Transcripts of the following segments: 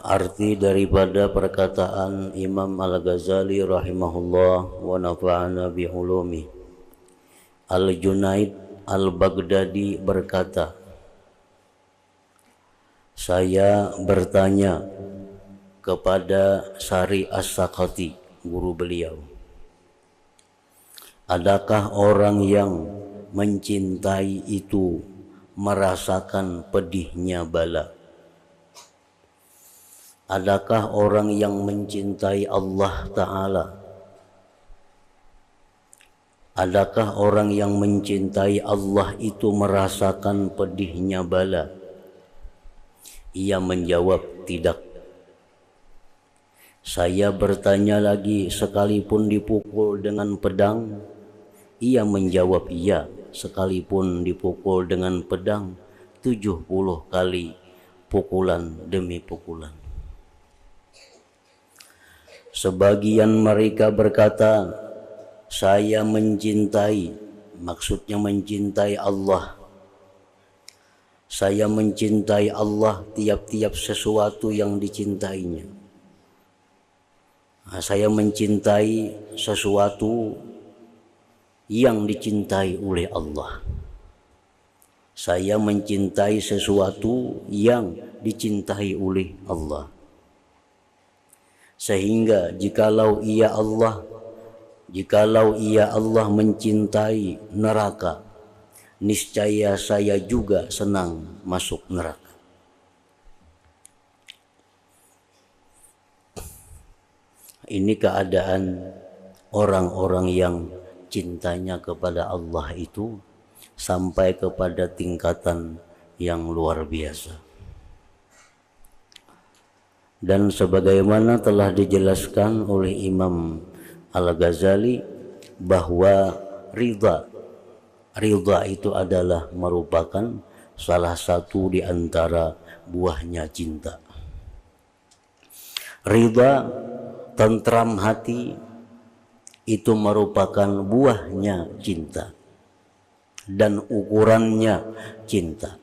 Arti daripada perkataan Imam Al-Ghazali rahimahullah wa nafa'ana bi'ulumi. Al-Junaid Al-Baghdadi berkata, saya bertanya kepada Sari As-Sakati, guru beliau, adakah orang yang mencintai itu merasakan pedihnya bala? Adakah orang yang mencintai Allah Ta'ala? Adakah orang yang mencintai Allah itu merasakan pedihnya bala? Ia menjawab, tidak. Saya bertanya lagi, sekalipun dipukul dengan pedang? Ia menjawab, iya, sekalipun dipukul dengan pedang 70 kali pukulan demi pukulan. Sebagian mereka berkata, saya mencintai, maksudnya mencintai Allah. Saya mencintai Allah tiap-tiap sesuatu yang dicintainya. Saya mencintai sesuatu yang dicintai oleh Allah. Saya mencintai sesuatu yang dicintai oleh Allah. Sehingga jikalau ia Allah mencintai neraka, niscaya saya juga senang masuk neraka. Ini keadaan orang-orang yang cintanya kepada Allah itu sampai kepada tingkatan yang luar biasa. Dan sebagaimana telah dijelaskan oleh Imam Al-Ghazali bahwa ridha itu adalah merupakan salah satu di antara buahnya cinta. Ridha, tentram hati, itu merupakan buahnya cinta dan ukurannya cinta.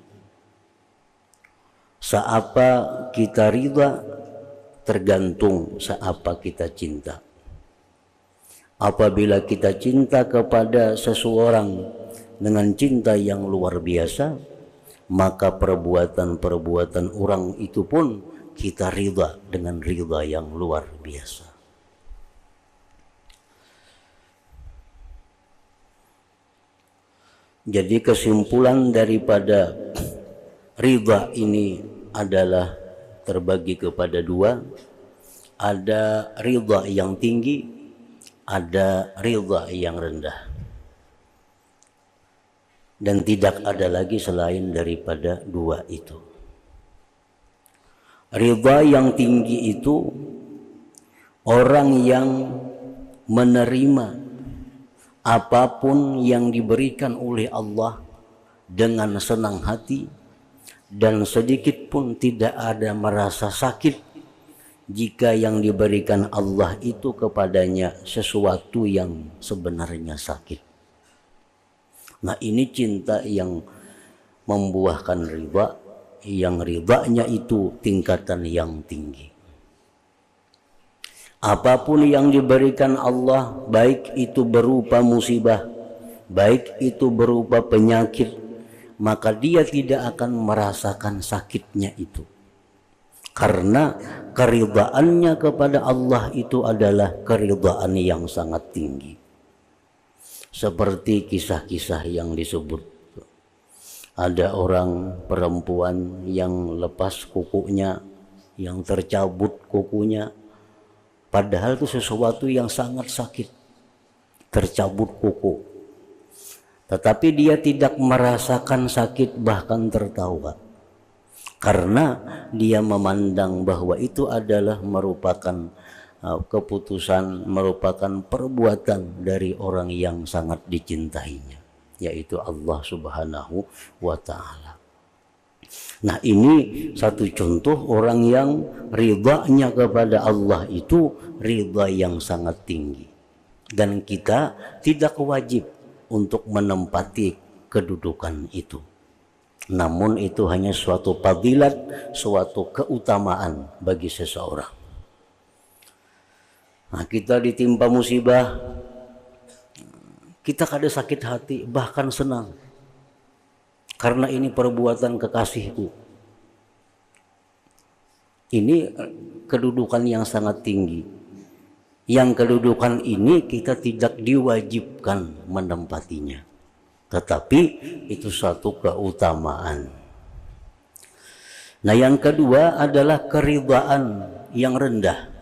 Seapa kita ridha tergantung seapa kita cinta. Apabila kita cinta kepada seseorang dengan cinta yang luar biasa, maka perbuatan-perbuatan orang itu pun kita ridha dengan ridha yang luar biasa. Jadi kesimpulan daripada ridha ini adalah terbagi kepada dua. Ada ridha yang tinggi, ada ridha yang rendah. Dan tidak ada lagi selain daripada dua itu. Ridha yang tinggi itu orang yang menerima apapun yang diberikan oleh Allah dengan senang hati, dan sedikit pun tidak ada merasa sakit jika yang diberikan Allah itu kepadanya sesuatu yang sebenarnya sakit. Nah, ini cinta yang membuahkan ridha, yang ridhanya itu tingkatan yang tinggi. Apapun yang diberikan Allah, baik itu berupa musibah, baik itu berupa penyakit, maka dia tidak akan merasakan sakitnya itu. Karena keridhaannya kepada Allah itu adalah keridhaan yang sangat tinggi. Seperti kisah-kisah yang disebut. Ada orang perempuan yang lepas kukunya, yang tercabut kukunya. Padahal itu sesuatu yang sangat sakit. Tercabut kuku. Tetapi dia tidak merasakan sakit, bahkan tertawa. Karena dia memandang bahwa itu adalah merupakan keputusan, merupakan perbuatan dari orang yang sangat dicintainya, yaitu Allah Subhanahu wa Ta'ala. Nah, ini satu contoh orang yang ridhanya kepada Allah itu ridha yang sangat tinggi. Dan kita tidak wajib untuk menempati kedudukan itu. namun itu hanya suatu fadilat, suatu keutamaan bagi seseorang. Nah, kita ditimpa musibah, kita kada sakit hati, bahkan senang, karena ini perbuatan kekasihku. Ini kedudukan yang sangat tinggi. Yang kedudukan ini kita tidak diwajibkan menempatinya, tetapi itu satu keutamaan. Nah, yang kedua adalah keridhaan yang rendah.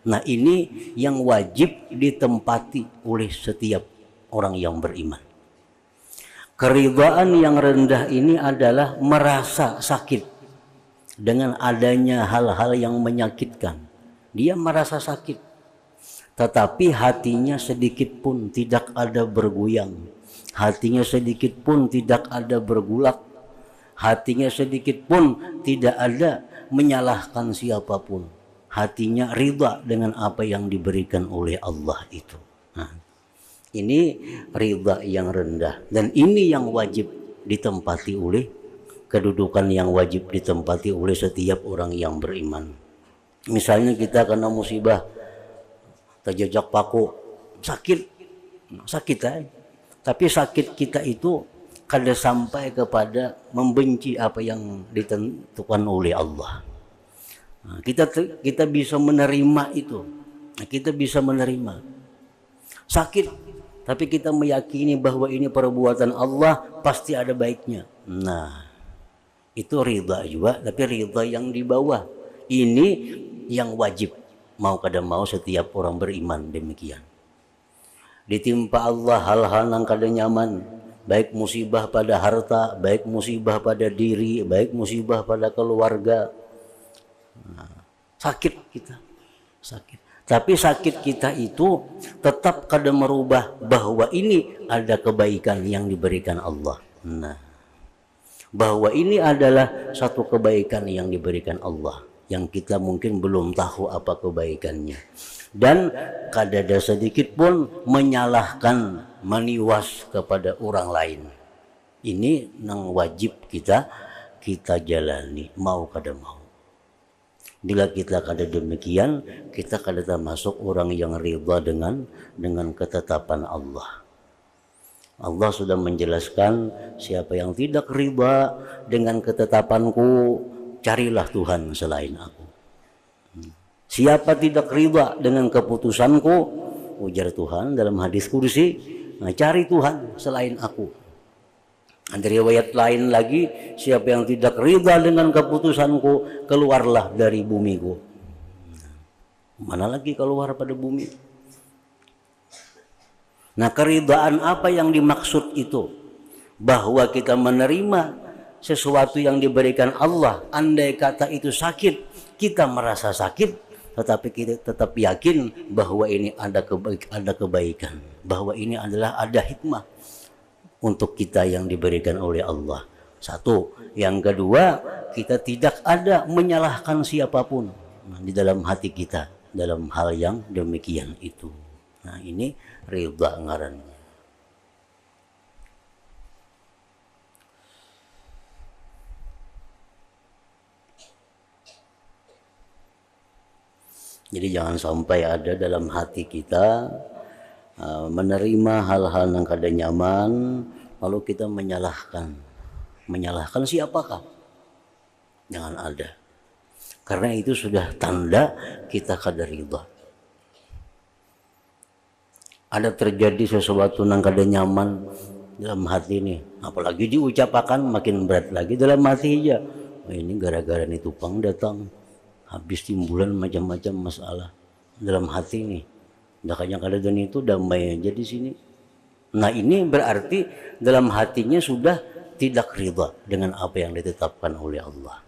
Nah, ini yang wajib ditempati oleh setiap orang yang beriman. Keridhaan yang rendah ini adalah merasa sakit dengan adanya hal-hal yang menyakitkan. Dia merasa sakit, tetapi hatinya sedikit pun tidak ada bergoyang, hatinya sedikit pun tidak ada bergulak, hatinya sedikit pun tidak ada menyalahkan siapapun. Hatinya ridha dengan apa yang diberikan oleh Allah itu. Nah, ini ridha yang rendah, dan ini yang wajib ditempati oleh, kedudukan yang wajib ditempati oleh setiap orang yang beriman. Misalnya kita kena musibah, terjejak paku, sakit tapi sakit kita itu kada sampai kepada membenci apa yang ditentukan oleh Allah. Nah, kita bisa menerima itu. Nah, kita bisa menerima sakit, tapi kita meyakini bahwa ini perbuatan Allah, pasti ada baiknya. Nah, itu ridha juga, tapi ridha yang di bawah. Ini yang wajib, mau kada mau setiap orang beriman demikian. Ditimpa Allah hal-hal yang kada nyaman, baik musibah pada harta, baik musibah pada diri, baik musibah pada keluarga. Nah, sakit kita, sakit. Tapi sakit kita itu tetap kada merubah bahwa ini ada kebaikan yang diberikan Allah. Nah, bahwa ini adalah satu kebaikan yang diberikan Allah, yang kita mungkin belum tahu apa kebaikannya. Dan kada ada sedikit pun menyalahkan, meniwas kepada orang lain. Ini yang wajib kita jalani, mau kada mau. Bila kita kada demikian, kita kada termasuk orang yang ridha dengan ketetapan Allah. Allah sudah menjelaskan, siapa yang tidak ridha dengan ketetapanku, carilah Tuhan selain aku. Siapa tidak ridha dengan keputusanku, ujar Tuhan dalam hadis kursi, nah, cari Tuhan selain aku. Ada riwayat lain lagi, siapa yang tidak ridha dengan keputusanku, keluarlah dari bumiku. Mana lagi keluar pada bumi? Nah, keridhaan apa yang dimaksud itu? Bahwa kita menerima sesuatu yang diberikan Allah. Andai kata itu sakit, kita merasa sakit, tetapi kita tetap yakin bahwa ini ada kebaikan, bahwa ini adalah ada hikmah untuk kita yang diberikan oleh Allah. Satu. Yang kedua, kita tidak ada menyalahkan siapapun di dalam hati kita dalam hal yang demikian itu. Nah, ini ridha ngarannya. Jadi jangan sampai ada dalam hati kita menerima hal-hal yang kada nyaman, lalu kita menyalahkan siapakah? Jangan ada, karena itu sudah tanda kita kada ridha. Ada terjadi sesuatu yang kada nyaman dalam hati ini, apalagi diucapkan makin berat lagi dalam hati aja. Ini gara-gara nih tukang datang, habis timbulan macam-macam masalah dalam hati ini. Makanya keadaan itu damai aja di sini. Nah, ini berarti dalam hatinya sudah tidak ridha dengan apa yang ditetapkan oleh Allah.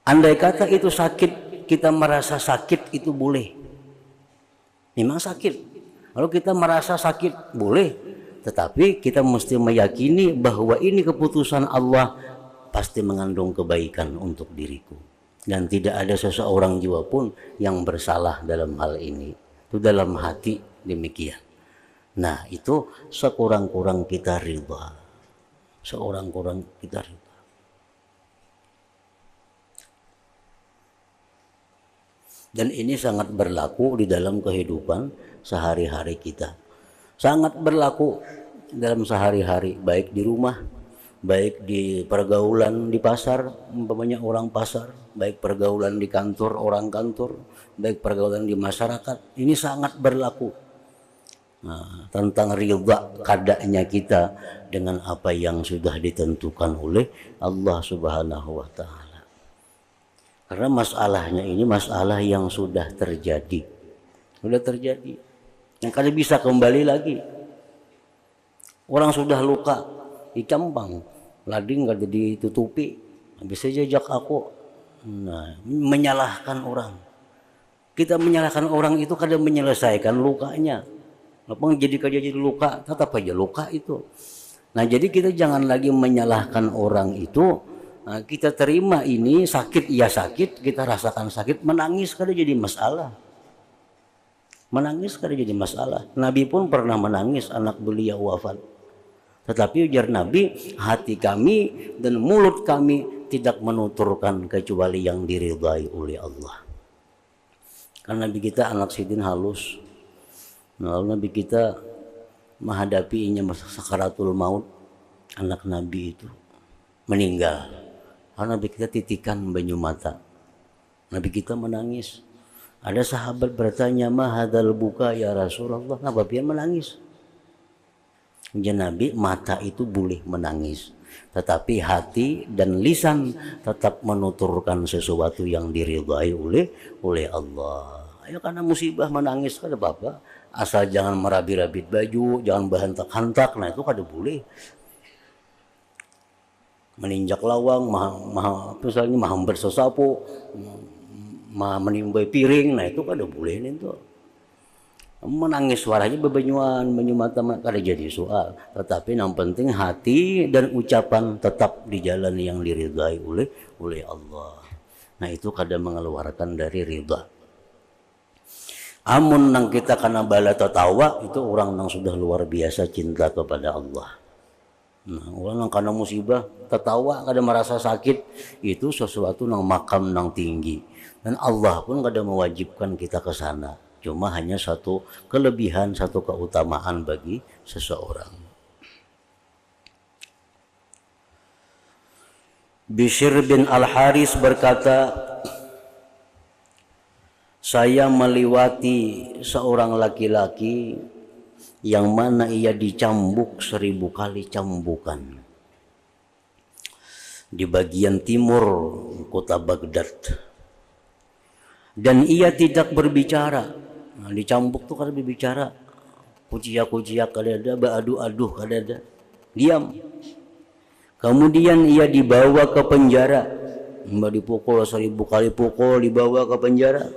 Andai kata itu sakit, kita merasa sakit itu boleh. Memang sakit. Kalau kita merasa sakit boleh, tetapi kita mesti meyakini bahwa ini keputusan Allah, pasti mengandung kebaikan untuk diriku. Dan tidak ada seseorang jiwa pun yang bersalah dalam hal ini. Itu dalam hati demikian. Nah, itu sekurang-kurang kita ridha. seorang kita ridha. Dan ini sangat berlaku di dalam kehidupan sehari-hari kita. Sangat berlaku dalam sehari-hari, baik di rumah, baik di pergaulan di pasar, umpamanya orang pasar, baik pergaulan di kantor, orang kantor, baik pergaulan di masyarakat. Ini sangat berlaku. Nah, tentang ridha kadanya kita dengan apa yang sudah ditentukan oleh Allah Subhanahu wa Ta'ala. Karena masalahnya ini masalah yang sudah terjadi. Sudah terjadi. Yang kada bisa kembali lagi. Orang sudah luka, dicambang, lading kada ditutupi. Habis jejak aku. Nah, menyalahkan orang. Kita menyalahkan orang itu kada menyelesaikan lukanya. Apa jadi luka, tetap aja luka itu. Nah, jadi kita jangan lagi menyalahkan orang itu. Nah, kita terima ini sakit, ya sakit, kita rasakan sakit, menangis kada jadi masalah. Menangis kada jadi masalah. Nabi pun pernah menangis anak beliau wafat. Tetapi ujar Nabi, hati kami dan mulut kami tidak menuturkan kecuali yang diridhai oleh Allah. Karena Nabi kita anak sidin halus. Lalu Nabi kita menghadapinya masa sakaratul maut, anak Nabi itu meninggal. Karena Nabi kita titikan banyu mata. Nabi kita menangis. Ada sahabat bertanya, "Ma hadzal buka ya Rasulullah?" Kenapa dia menangis? Ya Nabi, mata itu boleh menangis, tetapi hati dan lisan tetap menuturkan sesuatu yang diridhai oleh Allah. Ayo, karena musibah menangis kada apa-apa, asal jangan merabit-rabit baju, jangan berhentak-hentak. Nah, itu kada boleh. Meninjak lawang, misalnya menghambat sesapu, menimbai piring, nah itu kada boleh itu. Menangis suaranya bebenyuan, banyu mata kada jadi soal. Tetapi yang penting hati dan ucapan tetap di jalan yang diridhai oleh Allah. Nah, itu kada mengeluarkan dari ridha. Amun nang kita kana bala tertawa, itu orang nang sudah luar biasa cinta kepada Allah. Nah, orang yang karena musibah tertawa kada merasa sakit, itu sesuatu nang makam nang tinggi, dan Allah pun kada mewajibkan kita ke sana. Cuma hanya satu kelebihan, satu keutamaan bagi seseorang. Bishr bin Al-Haris berkata, saya melewati seorang laki-laki yang mana ia dicambuk 1000 kali cambukan di bagian timur kota Baghdad, dan ia tidak berbicara. Nah, dicambuk tuh kada berbicara, kuciak-kuciak kada ada, beradu-adu kada ada, diam. Kemudian ia dibawa ke penjara, dipukul 1000 kali pukul, dibawa ke penjara.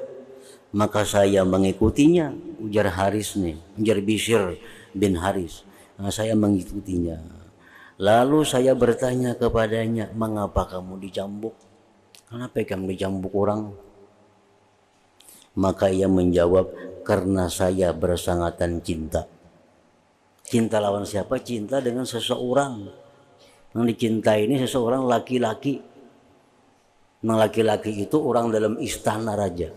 Maka saya mengikutinya, ujar Haris nih, ujar Bishr bin Haris. Nah, saya mengikutinya. Lalu saya bertanya kepadanya, mengapa kamu dicambuk? Kenapa kamu dicambuk orang? Maka ia menjawab, karena saya bersangatan cinta. Cinta lawan siapa? Cinta dengan seseorang. Yang dicintai ini seseorang laki-laki. Yang laki-laki itu orang dalam istana raja.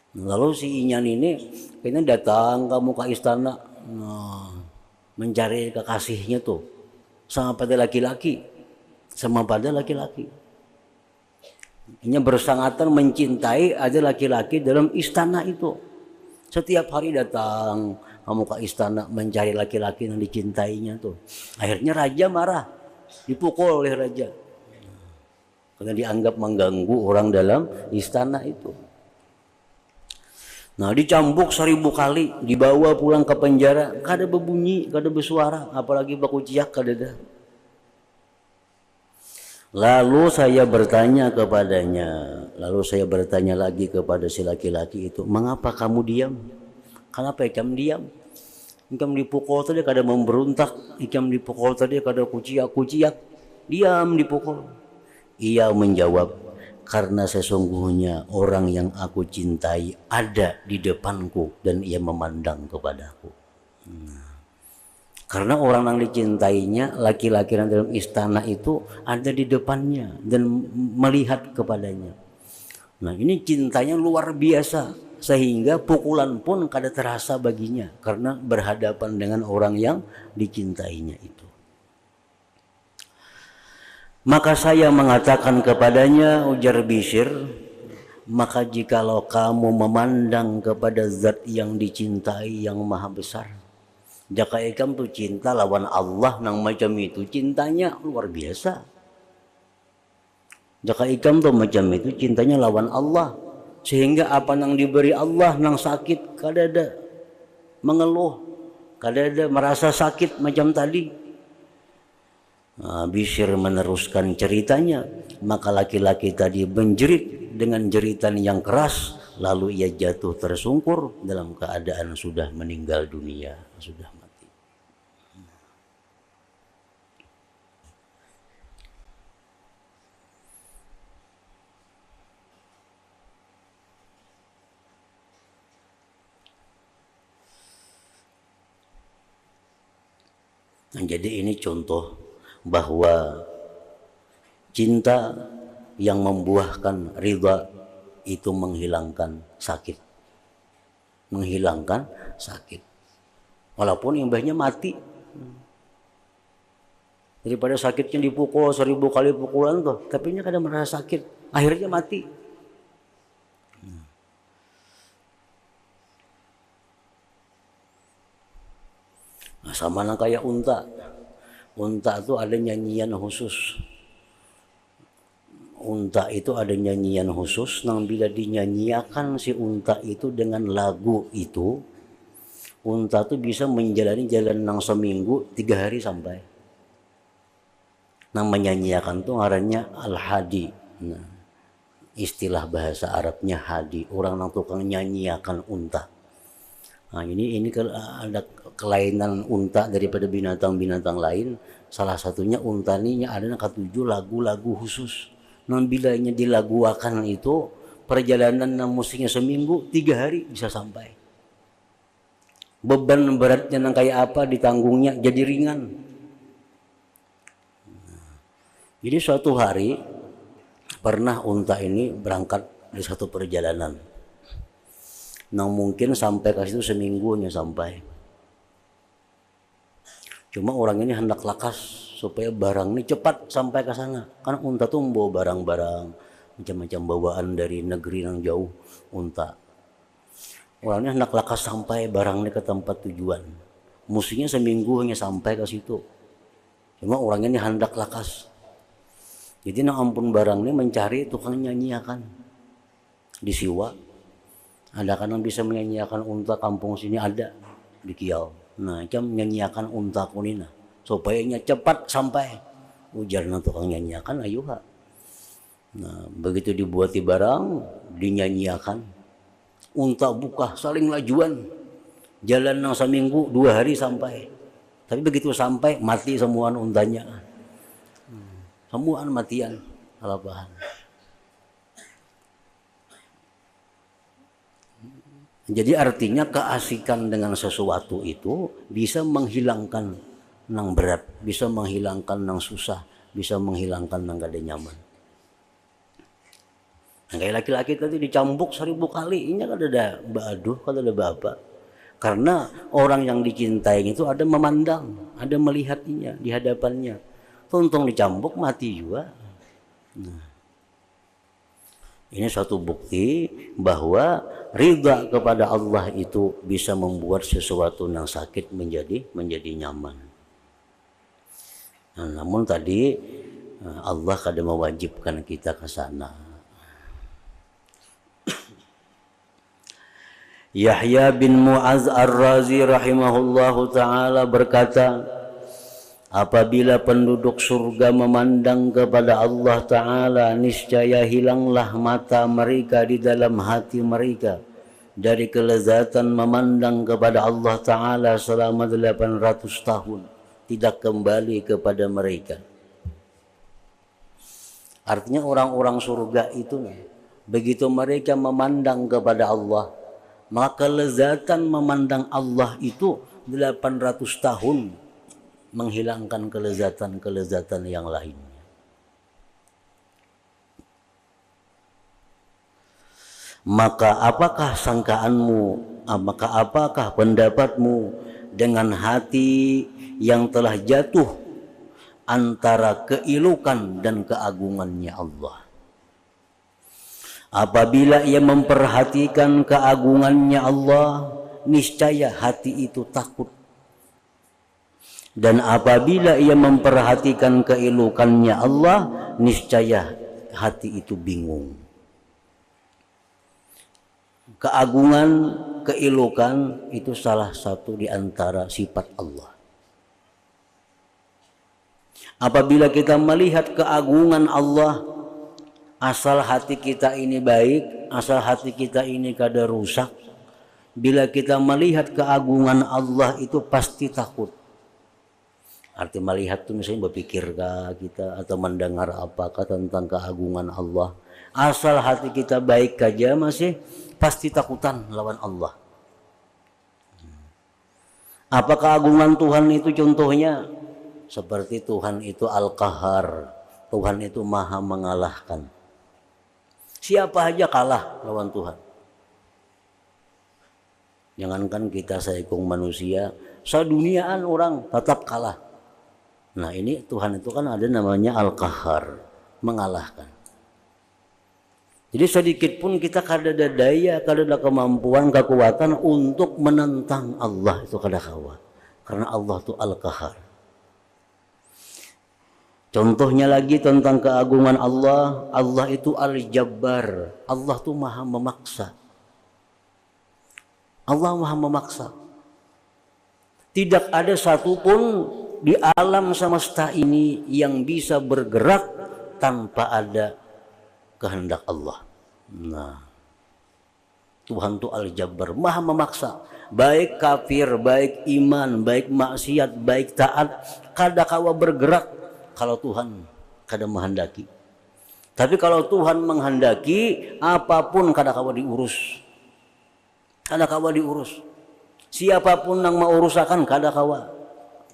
Lalu si Inyan ini kayaknya datang kamu ke istana, mencari kekasihnya tuh sama pada laki-laki, Ini bersangatan mencintai ada laki-laki dalam istana itu. Setiap hari datang kamu ke istana mencari laki-laki yang dicintainya tuh. Akhirnya raja marah, dipukul oleh raja karena dianggap mengganggu orang dalam istana itu. Nah, dicambuk 1000 kali, dibawa pulang ke penjara, kada berbunyi, kada bersuara, apalagi bakuciak kada ada. Lalu saya bertanya lagi kepada si laki-laki itu, mengapa kamu diam? Kenapa kamu diam? Ikam dipukul tadi kada memberontak, ikam dipukul tadi kada kuciak-kuciak, diam dipukul. Ia menjawab, karena sesungguhnya orang yang aku cintai ada di depanku dan ia memandang kepadaku. Karena orang yang dicintainya, laki-laki yang dalam istana itu ada di depannya dan melihat kepadanya. Nah ini cintanya luar biasa, sehingga pukulan pun kada terasa baginya karena berhadapan dengan orang yang dicintainya itu. Maka saya mengatakan kepadanya, ujar Bishr, maka jikalau kamu memandang kepada zat yang dicintai yang maha besar, jaka ikam tuh cinta lawan Allah nang macam itu, cintanya luar biasa. Jaka ikam tuh macam itu cintanya lawan Allah, sehingga apa nang diberi Allah nang sakit kada ada mengeluh, kada ada merasa sakit macam tadi. Bishr meneruskan ceritanya, maka laki-laki tadi menjerit dengan jeritan yang keras, lalu ia jatuh tersungkur dalam keadaan sudah meninggal dunia, sudah mati. Nah, jadi ini contoh bahwa cinta yang membuahkan ridha itu menghilangkan sakit, walaupun imbahnya mati. Daripada sakitnya dipukul 1000 kali pukulan tuh, tapi nya kadang merasa sakit, akhirnya mati. Nah, sama lah kayak unta. Unta itu ada nyanyian khusus. Unta itu ada nyanyian khusus, nang bila dinyanyiakan si unta itu dengan lagu itu, unta itu bisa menjalani jalan nang seminggu 3 hari sampai. Nang menyanyiakan tuh ngarannya al-hadi. Nah, istilah bahasa Arabnya hadi, orang nang tukang nyanyiakan unta. Nah, ini ada kelainan unta daripada binatang-binatang lain. Salah satunya unta ini ada ketujuh lagu-lagu khusus. Nah, bilanya dilaguakan itu perjalanan yang musiknya seminggu 3 hari bisa sampai. Beban beratnya yang kayak apa ditanggungnya jadi ringan. Jadi suatu hari pernah unta ini berangkat di satu perjalanan. Nah mungkin sampai ke situ seminggunya sampai. Cuma orang ini hendak lakas supaya barang ini cepat sampai ke sana. Karena unta tuh membawa barang-barang macam-macam bawaan dari negeri yang jauh unta. Orangnya hendak lakas sampai barang ini ke tempat tujuan. Musuhnya seminggu hanya sampai ke situ. Cuma orangnya ini hendak lakas. Jadi nah ampun barang ini mencari tukang nyanyiakan di Siwa. Ada kan yang bisa menyanyiakan unta kampung sini ada di Kiau. Nah, jam menyanyiakan unta kunina supaya nya cepat sampai. Ujar na tukang nyanyiakan ayuha. Nah, begitu dibuati barang, dinyanyiakan. Unta buka saling lajuan. Jalan nang seminggu 2 hari sampai. Tapi begitu sampai mati semuaan untanya. Semuaan matian alabahan. Jadi artinya keasikan dengan sesuatu itu bisa menghilangkan nang berat, bisa menghilangkan nang susah, bisa menghilangkan nang gak ada nyaman. Nah, kayak laki-laki tadi dicambuk 1000 kali, ini kan ada baduh, kan ada bapak. Karena orang yang dicintai itu ada memandang, ada melihatnya di hadapannya. Tuntung dicambuk mati juga. Nah. Ini suatu bukti bahwa ridha kepada Allah itu bisa membuat sesuatu yang sakit menjadi nyaman. Nah, namun tadi Allah kadang mewajibkan kita ke sana. Yahya bin Mu'az Ar-Razi rahimahullahu ta'ala berkata, apabila penduduk surga memandang kepada Allah Ta'ala, niscaya hilanglah mata mereka di dalam hati mereka dari kelezatan memandang kepada Allah Ta'ala selama 800 tahun, tidak kembali kepada mereka. Artinya orang-orang surga itu begitu mereka memandang kepada Allah, maka kelezatan memandang Allah itu 800 tahun menghilangkan kelezatan-kelezatan yang lainnya. Maka apakah sangkaanmu, maka apakah pendapatmu dengan hati yang telah jatuh antara keelokan dan keagungannya Allah? Apabila ia memperhatikan keagungannya Allah, niscaya hati itu takut. Dan apabila ia memperhatikan keelokannya Allah, niscaya hati itu bingung. Keagungan, keelokan itu salah satu di antara sifat Allah. Apabila kita melihat keagungan Allah, asal hati kita ini baik, asal hati kita ini kada rusak, bila kita melihat keagungan Allah itu pasti takut. Arti melihat itu misalnya berpikirkah kita atau mendengar apakah tentang keagungan Allah. Asal hati kita baik saja masih pasti takutan lawan Allah. Apa keagungan Tuhan itu contohnya? Seperti Tuhan itu Al-Qahar. Tuhan itu maha mengalahkan. Siapa aja kalah lawan Tuhan. Jangankan kita seekor manusia, seduniaan orang tetap kalah. Nah ini Tuhan itu kan ada namanya Al-Qahar, mengalahkan. Jadi sedikit pun kita kada ada daya, kada ada kemampuan, kekuatan untuk menentang Allah itu kada kawa. Karena Allah itu Al-Qahar. Contohnya lagi tentang keagungan Allah, Allah itu Al-Jabbar. Allah itu maha memaksa. Allah maha memaksa. Tidak ada satupun di alam semesta ini yang bisa bergerak tanpa ada kehendak Allah. Nah, Tuhan itu Al-Jabbar, maha memaksa. Baik kafir, baik iman, baik maksiat, baik taat, kada kawa bergerak kalau Tuhan kada menghendaki. Tapi kalau Tuhan menghendaki, apapun kada kawa diurus. Kada kawa diurus. Siapapun yang mau urusakan kada kawa.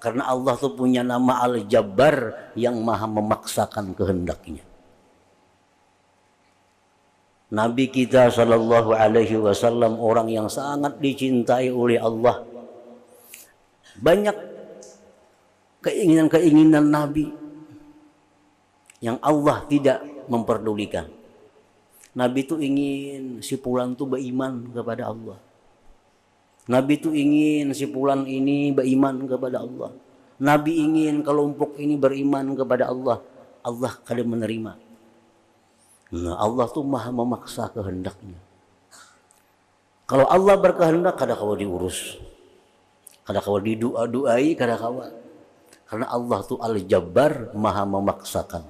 Karena Allah tuh punya nama Al-Jabbar yang maha memaksakan kehendaknya. Nabi kita sallallahu alaihi wasallam orang yang sangat dicintai oleh Allah. Banyak keinginan-keinginan Nabi yang Allah tidak memperdulikan. Nabi itu ingin si fulan itu beriman kepada Allah. Nabi itu ingin si fulan ini beriman kepada Allah. Nabi ingin kelompok ini beriman kepada Allah. Allah kada menerima. Nah, Allah tuh maha memaksa kehendaknya. Kalau Allah berkehendak kada kawa diurus. Kada kawa didoa-doai, kada kawa. Karena Allah tuh Al-Jabbar, maha memaksakan.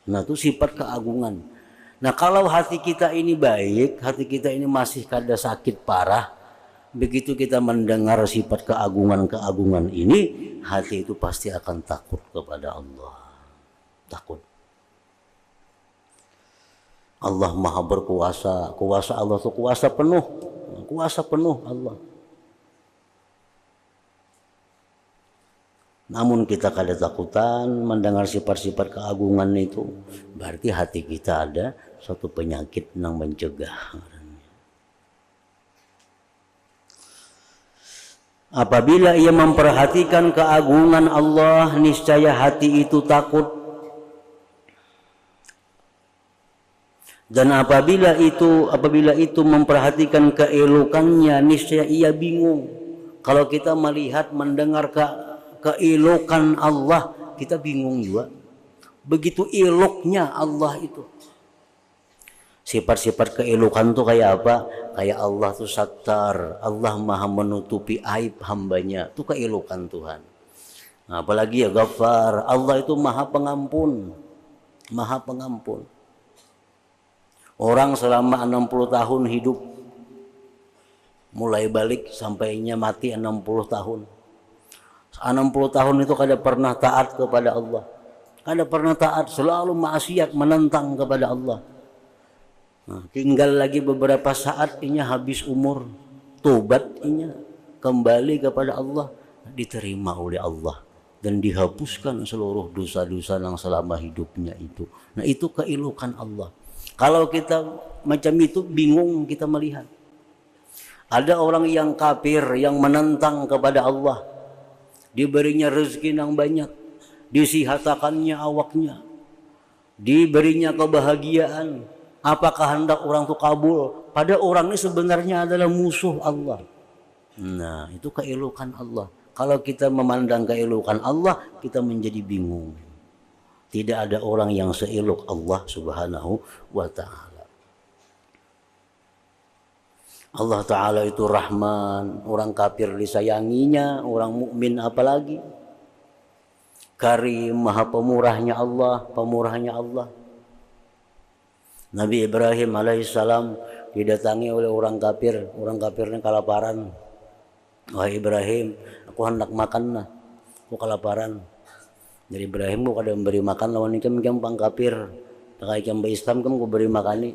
Nah, itu sifat keagungan. Nah, kalau hati kita ini baik, hati kita ini masih kada sakit parah, begitu kita mendengar sifat keagungan-keagungan ini, hati itu pasti akan takut kepada Allah. Takut. Allah maha berkuasa. Kuasa Allah itu kuasa penuh. Kuasa penuh Allah. Namun kita kada takutan mendengar sifat-sifat keagungan itu. Berarti hati kita ada suatu penyakit yang mencegah. Apabila ia memperhatikan keagungan Allah, niscaya hati itu takut. Dan apabila itu memperhatikan keelokannya, niscaya ia bingung. Kalau kita melihat, mendengar keelokan Allah, kita bingung juga. Begitu eloknya Allah itu. Sifat-sifat keelokan itu kayak apa? Kayak Allah itu Sattar, Allah maha menutupi aib hambanya. Itu keelokan Tuhan. Nah, apalagi ya Ghaffar, Allah itu maha pengampun. Maha pengampun. Orang selama 60 tahun hidup, mulai balik sampainya mati 60 tahun. 60 tahun itu kada pernah taat kepada Allah. Kada pernah taat, selalu maksiat, menentang kepada Allah. Nah, tinggal lagi beberapa saat inya habis umur, tobat inya kembali kepada Allah, diterima oleh Allah. dan dihapuskan seluruh dosa-dosa yang selama hidupnya itu. Nah, itu keelokan Allah. Kalau kita macam itu bingung kita melihat. Ada orang yang kafir yang menentang kepada Allah. Diberinya rezeki yang banyak, disihatakannya awaknya, diberinya kebahagiaan. Apakah hendak orang itu kabul? Pada orang ini sebenarnya adalah musuh Allah. Nah, itu keelokan Allah. Kalau kita memandang keelokan Allah, kita menjadi bingung. Tidak ada orang yang seelok Allah Subhanahu wa ta'ala. Allah Ta'ala itu Rahman, orang kafir disayanginya, orang mukmin apalagi. Karim, maha pemurahnya Allah, pemurahnya Allah. Nabi Ibrahim alaihissalam didatangi oleh orang kafirnya kelaparan. Wahai Ibrahim, aku hendak makan lah, aku kelaparan. Dari Ibrahim aku ada memberi makan lawan ikam pang kafir. Tak ikam ba Islam kamu aku beri makan ni.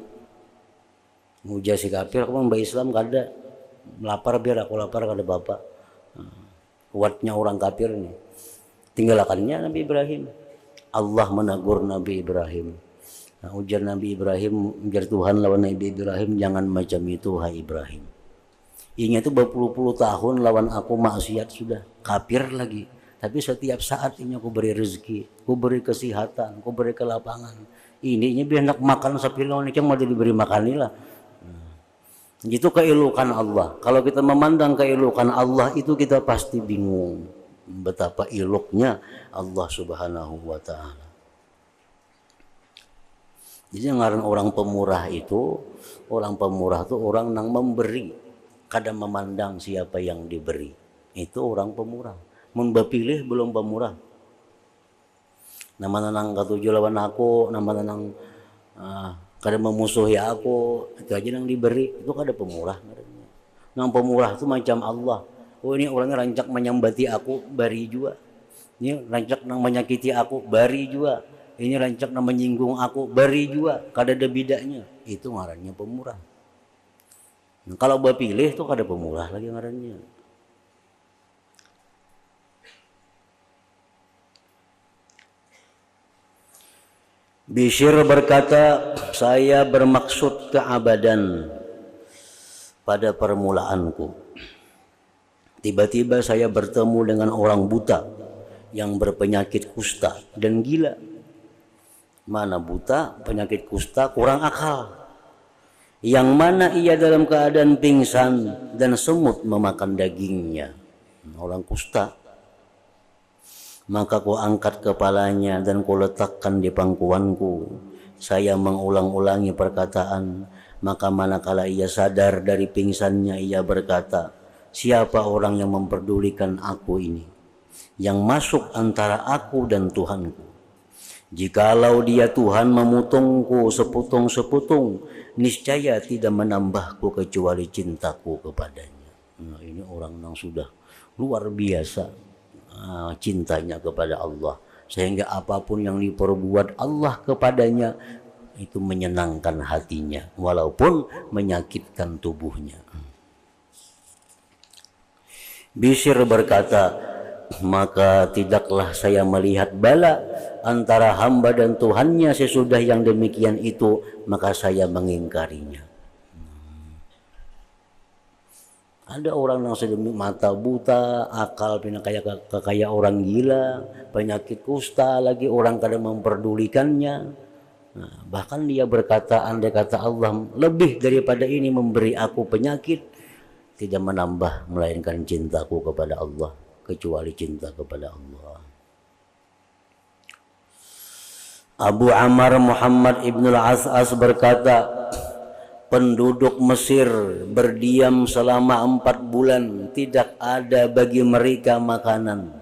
Muja si kafir aku ba Islam kada. Lapar biar aku lapar kada bapak. Kuatnya orang kafir ni. Tinggalkannya Nabi Ibrahim. Allah menegur Nabi Ibrahim. Nah, ujar Nabi Ibrahim, ujar Tuhan lawan Nabi Ibrahim, jangan macam itu hai Ibrahim. Ingat itu berpuluh-puluh tahun lawan aku maksiat sudah, kafir lagi. Tapi setiap saat ini aku beri rezeki, aku beri kesehatan, aku beri kelapangan. Ini biar nak makan sapi lawan ini mau diberi makan lah. Itu keelokan Allah. Kalau kita memandang keelokan Allah itu kita pasti bingung betapa eloknya Allah Subhanahu wa ta'ala. Jadi ngaran orang pemurah itu orang yang memberi, kadang memandang siapa yang diberi. Itu orang pemurah. Mun bapilih belum pemurah. Nama nang katuju lawan aku, nama nang kadang memusuhi aku, itu aja yang diberi, itu kada pemurah. Nang pemurah itu macam Allah. Oh, ini orangnya rancak menyambati aku, bari juga. Ini rancak nang menyakiti aku, bari juga. Ini rancak nang menyinggung aku, bari juga. Kada ada bedanya. Itu ngarannya pemurah. Nah, kalau bapilih itu kada pemurah lagi ngarannya. Bishr berkata, saya bermaksud keabadan pada permulaanku. Tiba-tiba saya bertemu dengan orang buta yang berpenyakit kusta dan gila. Mana buta, penyakit kusta, kurang akal. Yang mana ia dalam keadaan pingsan dan semut memakan dagingnya. Orang kusta. Maka ku angkat kepalanya dan ku letakkan di pangkuanku. Saya mengulang-ulangi perkataan. Maka manakala ia sadar dari pingsannya, ia berkata, siapa orang yang memperdulikan aku ini, yang masuk antara aku dan Tuhanku? Jikalau dia Tuhan memotongku seputung-seputung, niscaya tidak menambahku kecuali cintaku kepadanya. Nah, ini orang yang sudah luar biasa cintanya kepada Allah, sehingga apapun yang diperbuat Allah kepadanya itu menyenangkan hatinya walaupun menyakitkan tubuhnya. Bishr berkata, maka tidaklah saya melihat bala antara hamba dan Tuhannya sesudah yang demikian itu, maka saya mengingkarinya. Ada orang yang sedemi mata buta, akal pindah kayak orang gila, penyakit kusta lagi, orang kadang memperdulikannya. Nah, bahkan dia berkata, andai kata Allah lebih daripada ini memberi aku penyakit, tidak menambah melainkan cintaku kepada Allah, kecuali cinta kepada Allah. Abu Ammar Muhammad ibn al-As'as berkata, penduduk Mesir berdiam selama 4 bulan, tidak ada bagi mereka makanan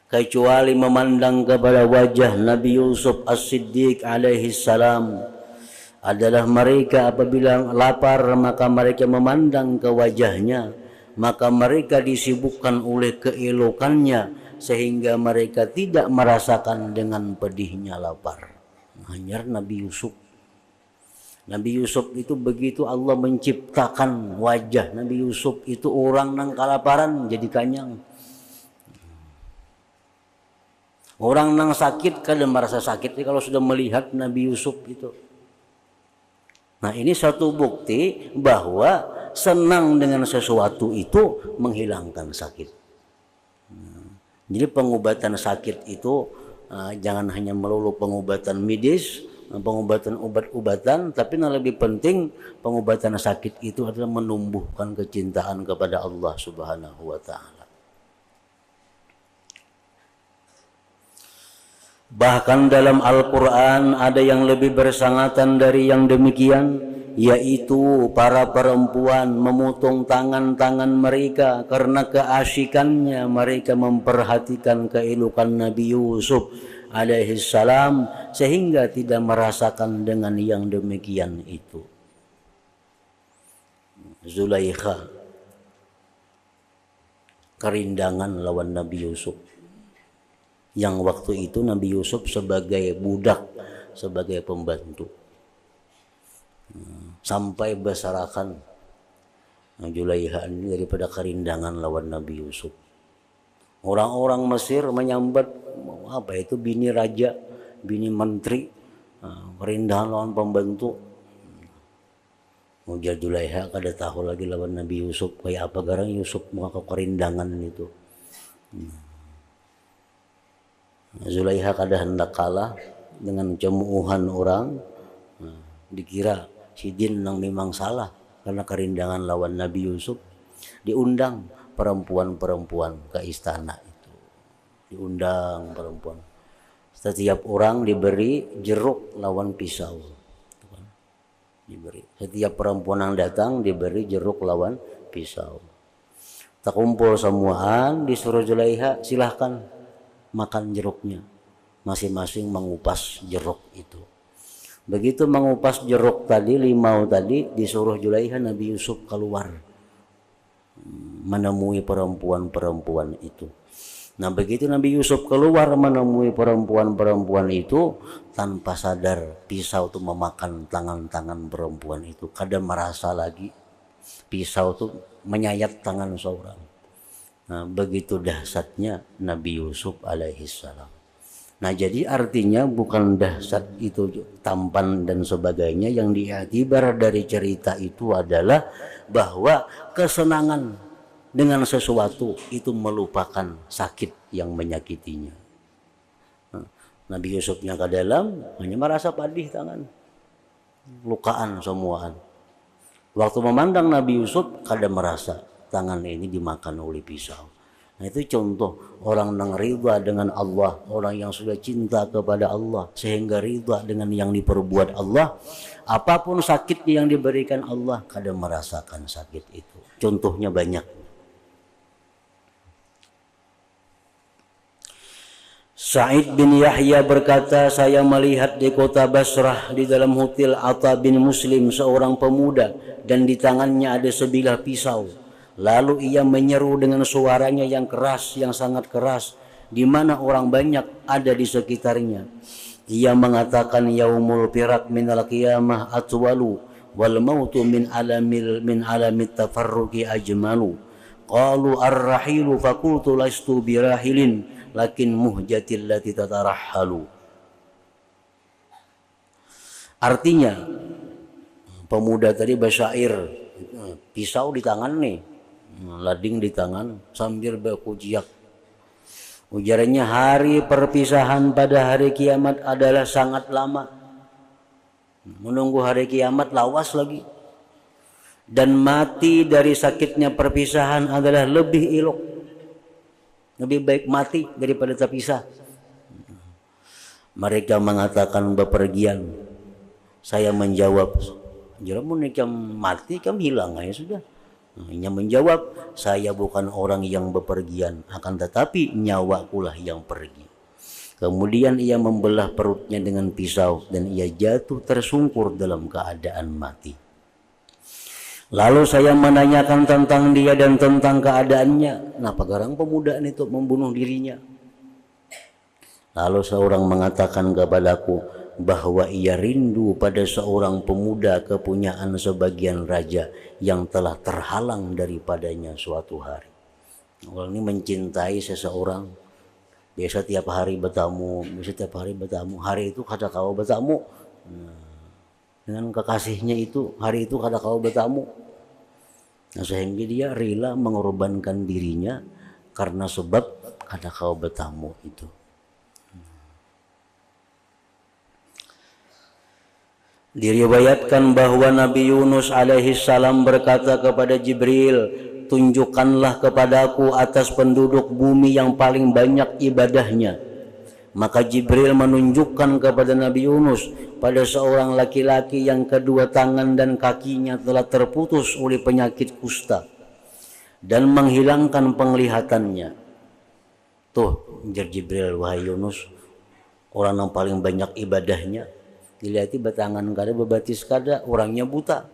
kecuali memandang kepada wajah Nabi Yusuf As-Siddiq alaihi salam. Adalah mereka apabila lapar maka mereka memandang ke wajahnya, maka mereka disibukkan oleh keelokannya sehingga mereka tidak merasakan dengan pedihnya lapar. Hanya Nabi Yusuf. Nabi Yusuf itu begitu Allah menciptakan wajah Nabi Yusuf itu orang nang kelaparan jadi kanyang. Orang nang sakit kadang merasa sakit kalau sudah melihat Nabi Yusuf itu. Nah, ini satu bukti bahwa senang dengan sesuatu itu menghilangkan sakit. Jadi pengobatan sakit itu jangan hanya melulu pengobatan medis, pengobatan obat-obatan, tapi yang lebih penting pengobatan sakit itu adalah menumbuhkan kecintaan kepada Allah Subhanahu wa taala. Bahkan dalam Al-Quran ada yang lebih bersangatan dari yang demikian, yaitu para perempuan memotong tangan-tangan mereka karena keasyikannya mereka memperhatikan keelokan Nabi Yusuf alaihi salam, sehingga tidak merasakan dengan yang demikian itu. Zulaikha kerindangan lawan Nabi Yusuf, yang waktu itu Nabi Yusuf sebagai budak, sebagai pembantu, sampai bersarakan Zulaikha ini daripada kerindangan lawan Nabi Yusuf. Orang-orang Mesir menyambat, apa itu, bini raja, bini menteri, kerindahan lawan pembantu. Ujar Zulaikha kada tahu lagi lawan Nabi Yusuf kayak apa garang Yusuf muka kerindangan itu. Zulaikha kada hendak kalah dengan cemoohan orang, dikira Sidin nang memang salah karena kerindangan lawan Nabi Yusuf. Diundang perempuan-perempuan ke istana itu, diundang perempuan. Setiap orang diberi jeruk lawan pisau, diberi. Setiap perempuan yang datang diberi jeruk lawan pisau. Terkumpul semuaan, disuruh Zulaikha silahkan makan jeruknya, masing-masing mengupas jeruk itu. Begitu mengupas jeruk tadi, limau tadi, disuruh Zulaikha Nabi Yusuf keluar menemui perempuan-perempuan itu. Nah, begitu Nabi Yusuf keluar menemui perempuan-perempuan itu, tanpa sadar pisau itu memakan tangan-tangan perempuan itu. Kadang merasa lagi pisau itu menyayat tangan seorang. Nah, begitu dahsyatnya Nabi Yusuf alaihi salam. Nah, jadi artinya bukan dahsyat itu tampan dan sebagainya, yang diiktibar dari cerita itu adalah bahwa kesenangan dengan sesuatu itu melupakan sakit yang menyakitinya. Nah, Nabi Yusufnya ke dalam hanya merasa padih tangan, lukaan semuaan. Waktu memandang Nabi Yusuf kada merasa tangan ini dimakan oleh pisau. Nah, itu contoh orang yang ridha dengan Allah, orang yang sudah cinta kepada Allah sehingga ridha dengan yang diperbuat Allah. Apapun sakit yang diberikan Allah, kadang merasakan sakit itu. Contohnya banyak. Sa'id bin Yahya berkata, saya melihat di kota Basrah di dalam hotel Atha bin Muslim seorang pemuda, dan di tangannya ada sebilah pisau. Lalu ia menyeru dengan suaranya yang keras, yang sangat keras, di mana orang banyak ada di sekitarnya. Ia mengatakan, yaumul firak minal qiyamah atwalu wal mautu min alamit tafarruqi ajmalu. Qalu ar-rahilu faqultu lastu birahilin lakin muhjatil lati tatarahhalu. Artinya, pemuda tadi basyair, pisau di tangan nih, lading di tangan sambil berkujiak. Ujarannya, hari perpisahan pada hari kiamat adalah sangat lama. Menunggu hari kiamat lawas lagi. Dan mati dari sakitnya perpisahan adalah lebih elok. Lebih baik mati daripada terpisah. Mereka mengatakan bepergian. Saya menjawab, jaramun ikam mati, kam hilang aja sudah. Ia menjawab, saya bukan orang yang bepergian, akan tetapi nyawakulah yang pergi. Kemudian ia membelah perutnya dengan pisau dan ia jatuh tersungkur dalam keadaan mati. Lalu saya menanyakan tentang dia dan tentang keadaannya. Kenapa garang pemuda itu membunuh dirinya? Lalu seorang mengatakan kepadaku bahwa ia rindu pada seorang pemuda kepunyaan sebagian raja yang telah terhalang daripadanya suatu hari. Orang ini mencintai seseorang, Biasa tiap hari bertamu, hari itu kada kau bertamu. Nah, dengan kekasihnya itu, hari itu kada kau bertamu. Nah, sehingga dia rela mengorbankan dirinya karena sebab kada kau bertamu itu. Diriwayatkan bahwa Nabi Yunus alaihi salam berkata kepada Jibril, tunjukkanlah kepadaku atas penduduk bumi yang paling banyak ibadahnya. Maka Jibril menunjukkan kepada Nabi Yunus pada seorang laki-laki yang kedua tangan dan kakinya telah terputus oleh penyakit kusta dan menghilangkan penglihatannya. Tuh, ujar Jibril, wahai Yunus, orang yang paling banyak ibadahnya, dilihat batangan kada, bebatis kada, orangnya buta.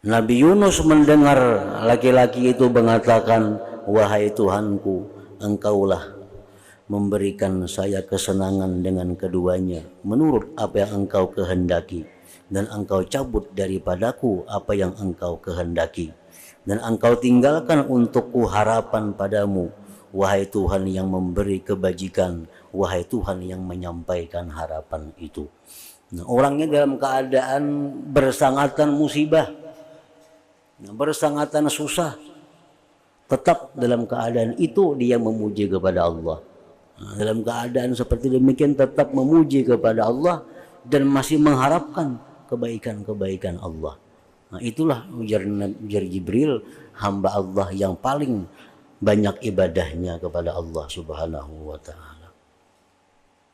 Nabi Yunus mendengar laki-laki itu mengatakan, wahai Tuhanku, Engkaulah memberikan saya kesenangan dengan keduanya menurut apa yang Engkau kehendaki, dan Engkau cabut daripadaku apa yang Engkau kehendaki, dan Engkau tinggalkan untukku harapan padamu, wahai Tuhan yang memberi kebajikan, wahai Tuhan yang menyampaikan harapan itu. Nah, orangnya dalam keadaan bersangatan musibah, bersangatan susah, tetap dalam keadaan itu dia memuji kepada Allah. Nah, dalam keadaan seperti demikian tetap memuji kepada Allah dan masih mengharapkan kebaikan-kebaikan Allah. Nah, itulah ujar Jibril, hamba Allah yang paling banyak ibadahnya kepada Allah Subhanahu wa ta'ala.